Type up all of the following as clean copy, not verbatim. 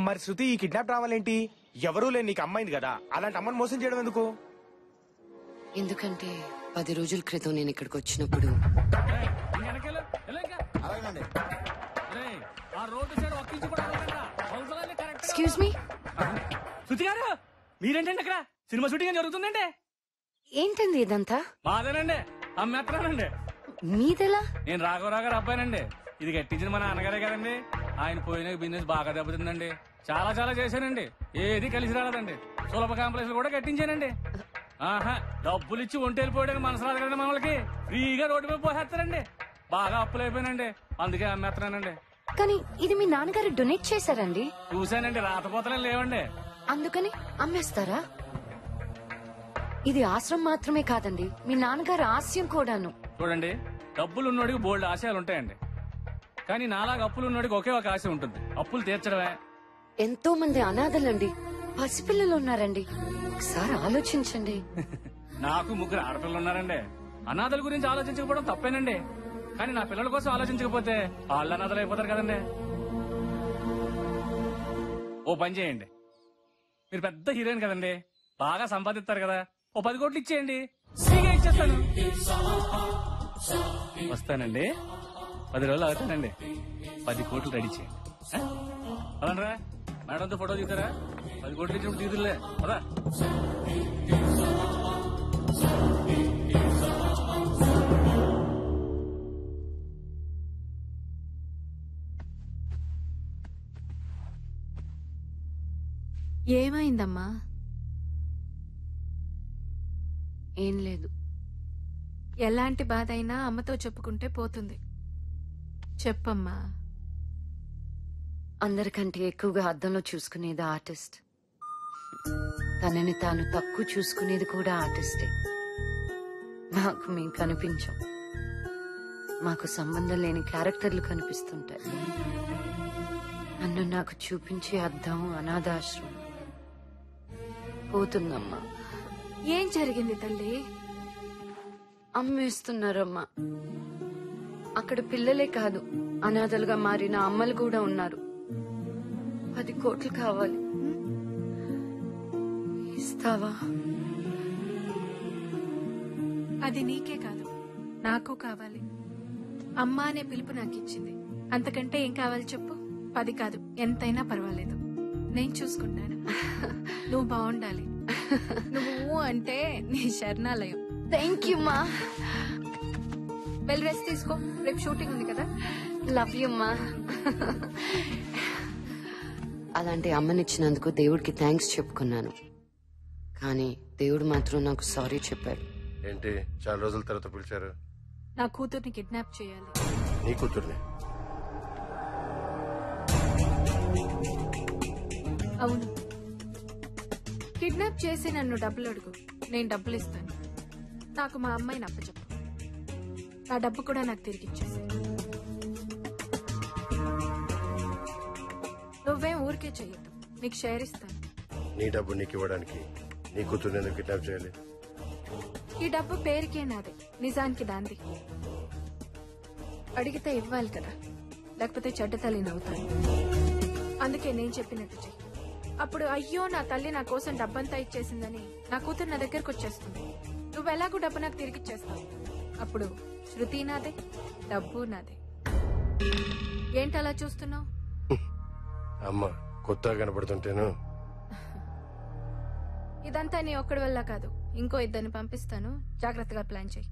మరి శృతి ఈ కిడ్నాప్ రావాలేంటి? ఎవరూ లేని నీకు అమ్మాయింది కదా, అలాంటి అమ్మని మోసం చేయడం ఎందుకు? ఎందుకంటే 10 రోజుల క్రితం నేను ఇక్కడికి వచ్చినప్పుడు ఎక్స్క్యూజ్ మీ, శృతి గారు మీరేంటండి అక్కడ? సినిమా షూటింగ్ జరుగుతుందండి. ఏంటండి ఇదంతా? మాదేనండి, అమ్మేస్తున్నానండి. మీదెలా? నేను రాఘవరావు గారు అబ్బాయినండి. ఇది కట్టించిన మా నాన్నగారే కదండి. ఆయన పోయిన బిజినెస్ బాగా దెబ్బతిందండి. చాలా చాలా చేశానండి, ఏది కలిసి రాలేదండి. సులభ కాంప్లెక్స్ కూడా కట్టించానండి. ఆహా, డబ్బులు ఇచ్చి ఒంటి వెళ్ళిపోయడానికి మనసు రాదు కదండి మనకి. ఫ్రీగా రోడ్డు మీద పోసేస్తారండి. బాగా అప్పులు అయిపోయినండి, అందుకే అమ్మేస్తున్నానండి. కానీ ఇది మీ నాన్నగారు డొనేట్ చేశారండి. చూశానండి, రాతపోతలే లేవండి. అందుకని అమ్మేస్తారా? ఇది ఆశ్రమం మాత్రమే కాదండి, మీ నాన్నగారు ఆశయం కూడాను. చూడండి, డబ్బులున్నోడికి బోల్డ్ ఆశయాలు ఉంటాయండి. కానీ నాలాగా అప్పులున్నోడికి ఒకే ఒక ఆశ ఉంటుంది, అప్పులు తీర్చడమే. ఎంతో మంది అనాథలండి, పసిపిల్లలు ఉన్నారండి. ఒకసారి ఆలోచించండి. నాకు 3 ఆడపిల్లలు ఉన్నారండి. అనాథల గురించి ఆలోచించకపోవడం తప్పేనండి. కానీ నా పిల్లల కోసం ఆలోచించకపోతే వాళ్ళు అనాథలు అయిపోతారు కదండి. ఓ పని చేయండి, మీరు పెద్ద హీరోయిన్ కదండి, బాగా సంపాదిస్తారు కదా, ఓ 10 కోట్లు ఇచ్చేయండి, ఫ్రీగా ఇచ్చేస్తాను. వస్తానండి, 10 రోజులు అవుతానండి. 10 కోట్లు రెడీ చేయండి. అవునరా మేడంతో ఫోటో తీస్తారా? 10 కోట్లు ఇచ్చినప్పుడు తీదులే కదా. ఏమైందమ్మా? ఏం లేదు. ఎలాంటి బాధ అయినా అమ్మతో చెప్పుకుంటే పోతుంది. చెప్పమ్మా. అందరికంటే ఎక్కువగా అద్దంలో చూసుకునేది ఆర్టిస్ట్. తనని తాను తక్కువ చూసుకునేది కూడా ఆర్టిస్టే. మాకు మేము కనిపించాం, మాకు సంబంధం లేని క్యారెక్టర్లు కనిపిస్తుంటాయి. నన్ను నాకు చూపించే అద్దం అనాథాశ్రమం. పోతుందమ్మా. ఏం జరిగింది తల్లి? అమ్మేస్తున్నారమ్మా. అక్కడ పిల్లలే కాదు, అనాథలుగా మారిన అమ్మలు కూడా ఉన్నారు. 10 కోట్లు కావాలి, ఇస్తావా? అది నీకే కాదు, నాకు కావాలి. అమ్మా అనే పిలుపు నాకు ఇచ్చింది, అంతకంటే ఏం కావాలి చెప్పు? 10 కాదు, ఎంతైనా పర్వాలేదు, నేను చూసుకుంటాను. నువ్వు బాగుండాలి. నువ్వు అంటే నీ శరణాలయం. థ్యాంక్ యూ మా. వెల్ రెస్ట్ తీసుకో, రేపు షూటింగ్ ఉంది కదా. లవ్ యూ మా. అలాంటి అమ్మనిచ్చినందుకు దేవుడికి థ్యాంక్స్ చెప్పుకున్నాను, కానీ దేవుడు మాత్రం నాకు సారీ చెప్పాడు. ఏంటి చాలా రోజుల తర్వాత పిలిచారు? నా కూతుర్ని కిడ్నాప్ చేయాలి. నీ కూతుర్ని? అవును, కిడ్నాప్ చేసి నన్ను డబ్బులు అడుగు, నేను డబ్బులు ఇస్తాను. నాకు మా అమ్మాయిని అప్పచెప్పు, నా డబ్బు కూడా నాకు తిరిగి ఇచ్చేసి. నువ్వేం ఊరికే చెయ్యొద్దు, నీకు షేర్ ఇస్తాను. నీ డబ్బు నీకు ఇవ్వడానికి నీ కూతుర్ని ఎందుకు కిడ్నాప్ చేయాలి? ఈ డబ్బు పేరుకే నాదే, నిజానికి దాంది. అడిగితే ఇవ్వాలి కదా, లేకపోతే చెడ్డ తల్లి నవ్వుతాను. అందుకే నేను చెప్పినట్టు చెయ్యి. అప్పుడు అయ్యో నా తల్లి నా కోసం డబ్బంతా ఇచ్చేసిందని నా కూతురు నా దగ్గరకు వచ్చేస్తుంది. నువ్వు ఎలాగూ డబ్బు నాకు తిరిగిచ్చేస్తావు. అప్పుడు శృతి నాదే, డబ్బు నాదే. ఏంటలా చూస్తున్నావు? అమ్మ కొత్తగా కనపడుతుంటేను. ఇదంతా నీ ఒక్కడి వల్ల కాదు, ఇంకో 2 పంపిస్తాను, జాగ్రత్తగా ప్లాన్ చెయ్యి.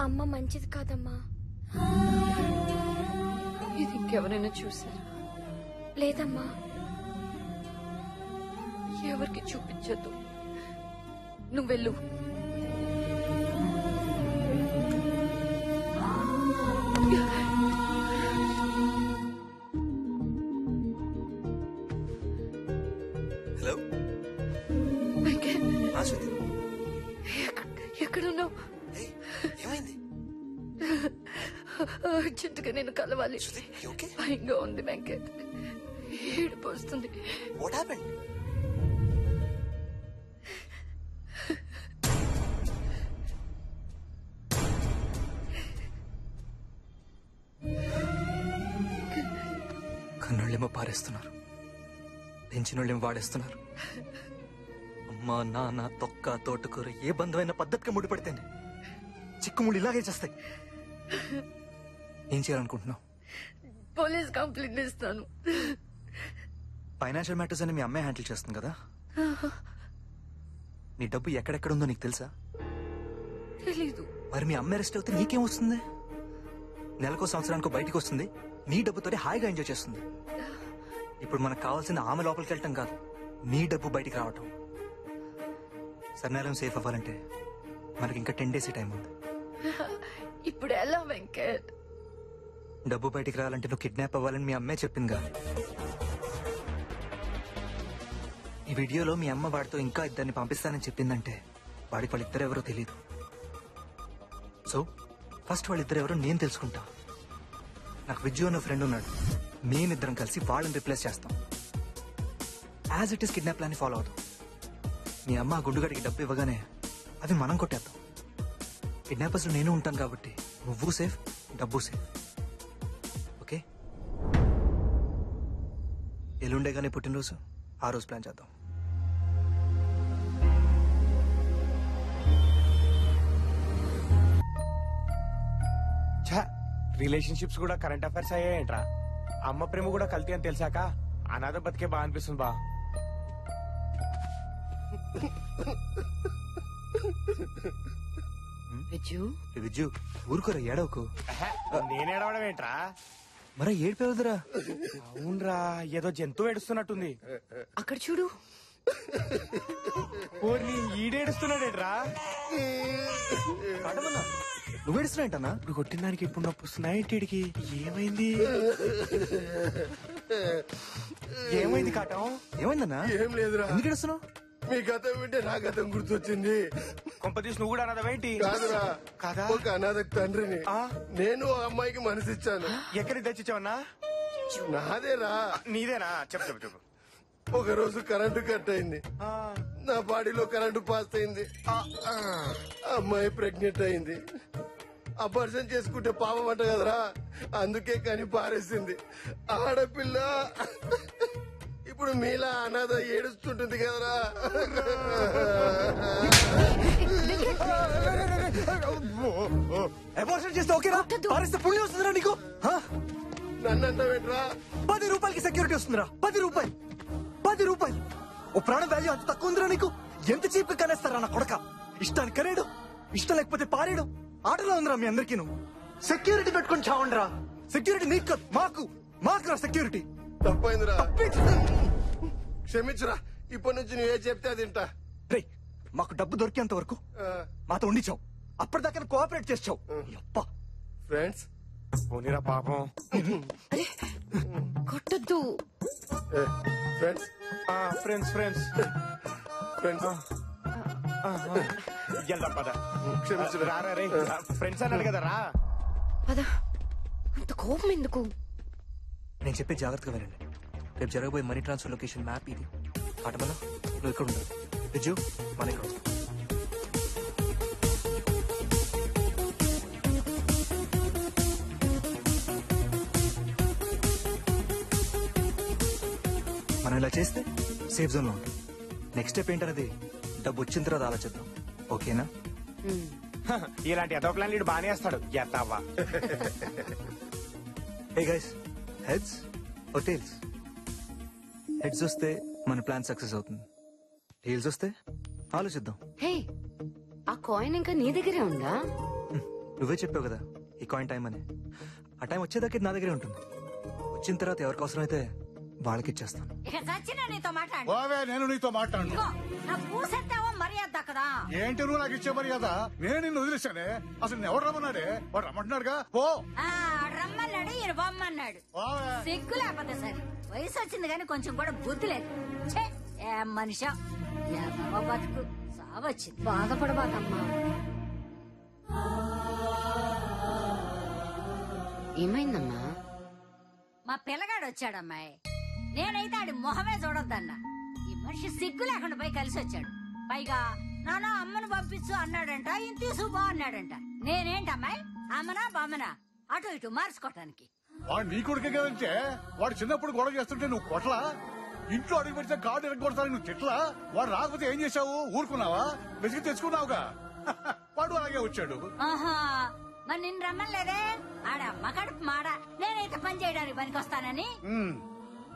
అమ్మ మంచిది కాదమ్మా. ఇది ఇంకెవరైనా చూసారా? లేదమ్మా. ఎవరికి చూపించద్దు, నువ్వు వెళ్ళు. హలో, ఎక్కడున్నావు? ఏమైంది? అర్జెంటుగా నేను కలవాలి. భయంగా ఉంది వెంకట్, ఏడుపు వస్తుంది. What happened? కన్నోళ్ళేమో పారేస్తున్నారు, పెంచినోళ్ళేమో వాడేస్తున్నారు. అమ్మా నాన్న తొక్క తోటకూర ఏ బంధమైన పద్ధతిగా ముడిపడితేనే చిక్కుముళ్ళు ఇలాగే చేస్తాయి. ఏం చేయాలనుకుంటున్నావు? పోలీస్ కంప్లైంట్ ఇస్తాను. ఫైనాన్షియల్ మ్యాటర్స్ అని మీ అమ్మాయి హ్యాండిల్ చేస్తుంది కదా. నీ డబ్బు ఎక్కడెక్కడుందో నీకు తెలుసా? తెలీదు. మరి మీ అమ్మాయి అరెస్ట్ అవుతే నీకేం వస్తుంది? నెలకో సంవత్సరానికో బయటకు వస్తుంది, నీ డబ్బుతోనే హాయిగా ఎంజాయ్ చేస్తుంది. ఇప్పుడు మనకు కావాల్సింది ఆమె లోపలికి వెళ్ళటం కాదు, నీ డబ్బు బయటికి రావటం. సర్నేలం సేఫ్ అవ్వాలంటే మనకి ఇంకా 10 days టైం ఉంది. ఇప్పుడు ఎలా వెంకట్? డబ్బు బయటికి రావాలంటే నువ్వు కిడ్నాప్ అవ్వాలని మీ అమ్మే చెప్పిందిగా. ఈ వీడియోలో మీ అమ్మ వాడితో ఇంకా ఇద్దరిని పంపిస్తానని చెప్పిందంటే వాడికి వాళ్ళిద్దరెవరో తెలియదు. సో ఫస్ట్ వాళ్ళిద్దరెవరో నేను తెలుసుకుంటా. నాకు విజ్జు అన్న ఫ్రెండ్ ఉన్నాడు, మేమిద్దరం కలిసి వాళ్ళని రిప్లేస్ చేస్తాం. As it is kidnap plan follow అవుతాం. మీ అమ్మ ఆ గుండుగాడికి డబ్బు ఇవ్వగానే అవి మనం కొట్టేద్దాం. కిడ్నాపర్స్ నేను ఉంటాను కాబట్టి నువ్వు సేఫ్, డబ్బు సేఫ్. ఓకే? ఎల్లుండే కానీ పుట్టినరోజు, ఆ రోజు ప్లాన్ చేద్దాం. రిలేషన్షిప్స్ కూడా కరెంట్ అఫైర్స్ అయ్యాయంట్రా. అమ్మ ప్రేమ కూడా కల్తీ అని తెలిసాక అనాథ బతికే బాగా అనిపిస్తుంది బా. విజ్జు ఊరుకోరా, ఏడవకు. నేనేడవడం ఏంట్రా? మరా ఏడిపోవద్దురా. అవునరా, ఏదో జంతువు ఏడుస్తున్నట్టుంది. అక్కడ చూడు. ఓర్ని ఈడేడుస్తున్నాడేట్రా? నువ్వు ఏడుస్తున్నా? ఇప్పుడు కొట్టిన దానికి ఇప్పుడు నొప్పి వస్తున్నాయి ఏంటిడికి? ఏమైంది? ఏమైంది కాటం? ఏమైందన్నా? ఏం లేదురా. ఎందుకు ఏడుస్తున్నావు? మీ గతం వింటే నా గతం గుర్తొచ్చింది. కొంపతీసి నువ్వు కూడా అన్నదేంటి? కాదురా, కాదా? ఒక అనాథకు తండ్రిని. నేను ఆ అమ్మాయికి మనసిచ్చాను. ఎక్కడికి తెచ్చిచ్చావన్నా? నాదేరా. నీదేనా? చెప్పు చెప్పు చెప్పు. ఒక రోజు కరెంటు కట్ అయింది, నా బాడీలో కరెంటు పాస్ అయింది. అమ్మాయి ప్రెగ్నెంట్ అయింది. అపర్షన్ చేసుకుంటే పాపం అంట కదరా, అందుకే కని పారేసింది. ఆడపిల్ల ఇప్పుడు మీలా అనాథ ఏడుస్తుంటుంది కదరా. అబార్షన్ చేస్తే ఓకేరా? పారేస్తే పుణ్యం వస్తుందిరా నీకు? నన్ను అంటావేంట్రా? 10 రూపాయలకి సెక్యూరిటీ వస్తుందిరా. 10 రూపాయలు, 10 రూపాయలు. ఓ ప్రాణ వాల్యూ అంత తక్కువ ఉందిరా నీకు? ఎంత చీప్ కనేస్తారా నా కొడక? ఇష్టానికి కనేడు, ఇష్టం లేకపోతే పారేడు. ఆటలో ఉందిరా మీ అందరికీ. నువ్వు సెక్యూరిటీ పెట్టుకొని చావండిరా. సెక్యూరిటీ నీకు కాదు, మాకురా సెక్యూరిటీ. తప్పైందిరా, క్షమించురా. ఇప్పటి నుంచి నువ్వే చెప్తే అది వింటా. రేయ్, మాకు డబ్బు దొరికేంత వరకు మాతో ఉండిచావు, అప్పటిదాకా కోఆపరేట్ చేసావు. ఫ్రెండ్స్ పోనీరా పాపం. కొట్టద్దు. ఫ్రెండ్స్ ఫ్రెండ్స్ ఫ్రెండ్స్ ఫ్రెండ్స్ వెళ్దాం పద. క్షమించురా. రారా రే, ఫ్రెండ్స్ అన్నాడు కదా రా. పద. అంత కోపం ఎందుకు? నేను చెప్పే జాగ్రత్తగా వినండి. రేపు జరగబోయే మనీ ట్రాన్స్ఫర్ లొకేషన్ మ్యాప్ ఇది. ఆటమన్నా నువ్వు ఇక్కడ ఉండాలి, విజు మన ఇక్కడ వస్తాం. మనం ఇలా చేస్తే సేఫ్ జోన్ లో ఉంటాం. నెక్స్ట్ స్టెప్ ఏంటనేది డబ్బు వచ్చిన తర్వాత ఆలోచిద్దాం. ఓకేనా? ఇలాంటి ఎదో ప్లాన్ లీడు బానే వేస్తాడు. ఎత్తావా? Hey guys, heads or tails? Heads వస్తే మన ప్లాన్ సక్సెస్ అవుతుంది, టేల్స్ వస్తే ఆలోచిద్దాం. హే, ఆ కాయిన్ ఇంకా నీ దగ్గరే ఉందా? నువ్వే చెప్పావు కదా ఈ కాయిన్ టైం అని. ఆ టైం వచ్చేదాకా ఇది నా దగ్గరే ఉంటుంది. వచ్చిన తర్వాత ఎవరికి అవసరం అయితే వాళ్ళకి ఇచ్చేస్తాను. ఇక చచ్చినా నీతో మాట్లాడు. బావే, నేను నీతో మాట్లాడను. నా పూసెత్తావో మర్యాద కదా. ఏంటి నువ్వు నాకు ఇచ్చే మర్యాద? నేను నిన్ను వదిలేశానే. అసలు నేను ఎవరు రమ్మన్నాడే? వాడు రమ్మంటున్నాడుగా. ఓ రమ్మన్నాడు, ఈయన బొమ్మన్నాడు. సిగ్గు లేకపోతే సరే. వయసు వచ్చింది కానీ కొంచెం కూడా బుద్ధి లేదు. ఛే, ఏం మనిషా, బతుకు సావచ్చింది. బాధపడబాకమ్మా. ఏమైందమ్మా? మా పిల్లగాడు వచ్చాడమ్మాయి. నేనైతే ఆడి మొహమే చూడొద్దన్నా. ఈ మనిషి సిగ్గు లేకుండా పోయి కలిసి వచ్చాడు. పైగా నాన్న అమ్మను పంపించు అన్నాడంట, ఇంత తీసుకుపో అన్నాడంట. నేనేంటమ్మాయి, అమ్మనా బొమ్మనా? అటు ఇటు మార్చుకోవటానికి. వాడు నీ కొడుకే కదంటే వాడు చిన్నప్పుడు గొడవ చేస్తుంటే నువ్వు కొట్లా, ఇంట్లో అడుగు పెడితే కార్డు ఎరగొడతాను నువ్వు తిట్లా, వాడు రాకపోతే ఏం చేశావు? ఊరుకున్నావా? వెతికి తెచ్చుకున్నావుగా. వాడు అలాగే వచ్చాడు. ఆహా, మరి నిన్ను రమ్మలేదే? ఆడమ్మ కడుపు మాడ, నేనైతే పని చేయడానికి పనికొస్తానని.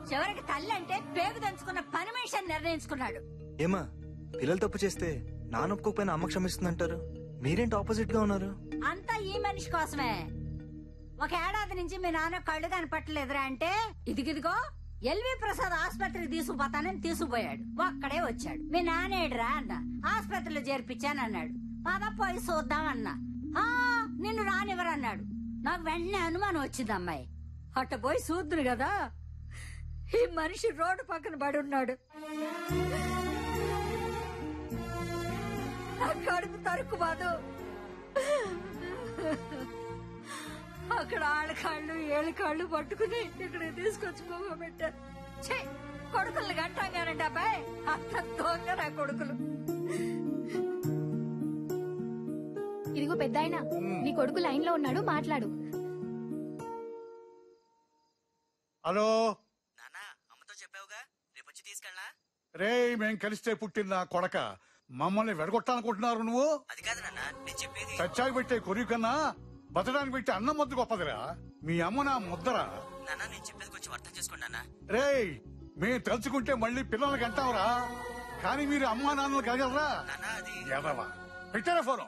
చివరికి తల్లి అంటే పేగు దంచుకున్న పని మనిషి అని నిర్ణయించుకున్నాడు. ఏమా, పిల్లలు తప్పు చేస్తే నాన్న ఒప్పుకోకపోయినా అమ్మ క్షమిస్తుందంటారు, మీరేంటి ఆపోజిట్ గా ఉన్నారు? అంతా ఈ మనిషి కోసమే. ఒక ఏడాది నుంచి మీ నాన్న కళ్ళు కనపట్టలేదురా అంటే, ఇదిగిదిగో ఎల్వి ప్రసాద్ ఆసుపత్రికి తీసుకుపోతానని తీసుకుపోయాడు. ఒక్కడే వచ్చాడు. మీ నానేడురా అన్న. ఆసుపత్రిలో చేర్పించానన్నాడు. పద పోయి చూద్దాం అన్నా. నిన్ను రానివ్వరన్నాడు. నాకు వెంటనే అనుమానం వచ్చింది అమ్మాయి. అట్ట పోయి చూద్దురు కదా, ఈ మనిషి రోడ్డు పక్కన పడి ఉన్నాడు. నా కడుపు తరుకు బాదు. అక్కడ ఆడకాళ్ళు ఏళ్ళకాళ్ళు పట్టుకుని ఇక్కడ తీసుకొచ్చి పెట్టారు. కొడుకులు గంటాగానండి అబ్బాయి. అంత దొంగ నా కొడుకులు. ఇదిగో పెద్దాయన, నీ కొడుకు లైన్ లో ఉన్నాడు, మాట్లాడు. హలో నాన్న, అమ్మతో చెప్పావుగా రేపొచ్చి తీసుకెళ్ళా? రే, మేం కలిస్తే పుట్టిన నా కొడక, మమ్మల్ని వెడగొట్టాలనుకుంటున్నారు నువ్వు? అది కాదు నాన్న, నేను చెప్పేది. చచ్చాకి పెట్టే కొరియు కన్నా బతడానికి పెట్టే అన్నం ముద్ద గొప్పదిరా. మీ అమ్మ నా ముద్దరా. నాన్న, నేను చెప్పేది కొంచెం అర్థం చేసుకోండి. రేయ్, మేము తలుచుకుంటే మళ్ళీ పిల్లలకి అంటావురా, కానీ మీరు అమ్మా నాన్నలు కలగలరా? ఎదవా, పెట్టారా ఫోను?